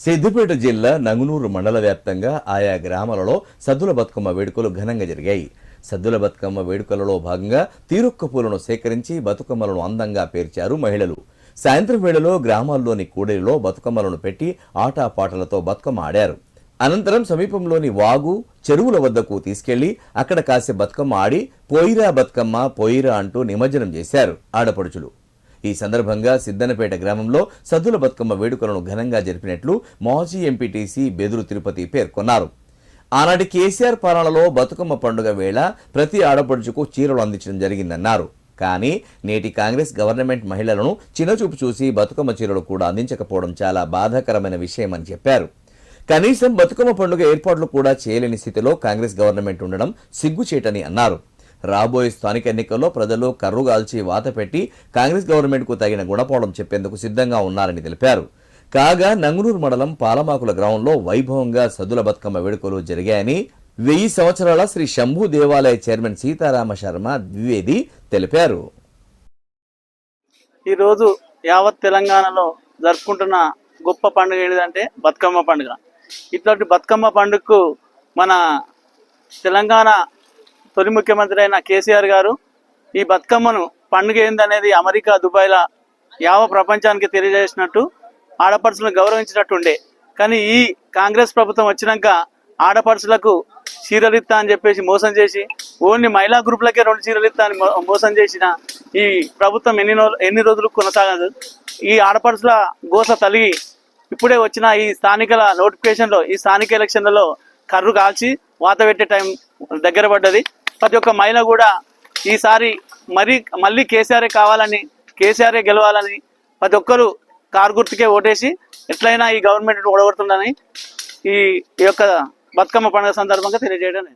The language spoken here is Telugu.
సిద్దిపేట జిల్లా నంగునూరు మండల వ్యాప్తంగా ఆయా గ్రామాలలో సద్దుల బతుకమ్మ వేడుకలు ఘనంగా జరిగాయి. సద్దుల బతుకమ్మ వేడుకలలో భాగంగా తీరొక్క పూలను సేకరించి బతుకమ్మలను అందంగా పేర్చారు మహిళలు. సాయంత్రం వేళలో గ్రామాల్లోని కూడలిలో బతుకమ్మలను పెట్టి ఆటపాటలతో బతుకమ్మ ఆడారు. అనంతరం సమీపంలోని వాగు, చెరువుల వద్దకు తీసుకెళ్లి అక్కడ కాసే బతుకమ్మ ఆడి పోయిరా బతుకమ్మ పోయిరా అంటూ నిమజ్జనం చేశారు ఆడపడుచులు. ఈ సందర్భంగా సిద్దనపేట గ్రామంలో సద్దుల బతుకమ్మ వేడుకలను ఘనంగా జరిపినట్లు మాజీ ఎంపీటీసీ బెదురు తిరుపతి పేర్కొన్నారు. ఆనాటి కేసీఆర్ పాలనలో బతుకమ్మ పండుగ వేళ ప్రతి ఆడపడుచుకు చీరలు అందించడం జరిగిందన్నారు. కానీ నేటి కాంగ్రెస్ గవర్నమెంట్ మహిళలను చిన్నచూపు చూసి బతుకమ్మ చీరలు కూడా అందించకపోవడం చాలా బాధాకరమైన విషయమని చెప్పారు. కనీసం బతుకమ్మ పండుగ ఏర్పాట్లు కూడా చేయలేని స్థితిలో కాంగ్రెస్ గవర్నమెంట్ ఉండడం సిగ్గుచేటని అన్నారు. రాబోయే స్థానిక ఎన్నికల్లో ప్రజలు కర్రుగాల్చి వాత పెట్టి కాంగ్రెస్ గవర్నమెంట్ కు తగిన గుణపాఠం చెప్పేందుకు సిద్ధంగా ఉన్నారని తెలిపారు. కాగా నంగునూరు మండలం పాలమాకుల గ్రామంలో వైభవంగా సద్దుల బతుకమ్మ వేడుకలు జరిగాయని 1000 సంవత్సరాల శ్రీ శంభు దేవాలయ చైర్మన్ సీతారామ శర్మ ద్వివేది తెలిపారు. ఈరోజు యావత్ తెలంగాణలో జరుపుకుంటున్న గొప్ప పండుగ ఏంటంటే బతుకమ్మ పండుగ. ఇట్లాంటి బతుకమ్మ పండుగకు మన తెలంగాణ తొలి ముఖ్యమంత్రి అయిన కేసీఆర్ గారు ఈ బతుకమ్మను పండుగ ఏందనేది అమెరికా, దుబాయ్లో యావ ప్రపంచానికి తెలియజేసినట్టు ఆడపడుచులను గౌరవించినట్టు ఉండే. కానీ ఈ కాంగ్రెస్ ప్రభుత్వం వచ్చినాక ఆడపడుచులకు చీరలు ఇస్తా అని చెప్పేసి మోసం చేసి ఓన్లీ మహిళా గ్రూపులకే 2 చీరలు ఇస్తా అని మోసం చేసిన ఈ ప్రభుత్వం ఎన్ని రోజులు కొనసాగదు. ఈ ఆడపడుచుల గోస తలిగి ఇప్పుడే వచ్చిన ఈ స్థానికల నోటిఫికేషన్లో ఈ స్థానిక ఎలక్షన్లలో కర్రు కాల్చి వాత పెట్టే టైం దగ్గర పడ్డది. ప్రతి ఒక్క మహిళ కూడా ఈసారి మళ్ళీ కేసీఆర్ కావాలని, కేసీఆర్ గెలవాలని ప్రతి ఒక్కరు కారు గుర్తుకే ఓటేసి ఎట్లయినా ఈ గవర్నమెంట్ ఓడగొడుతుందని ఈ యొక్క బతుకమ్మ పండుగ సందర్భంగా తెలియజేయడం.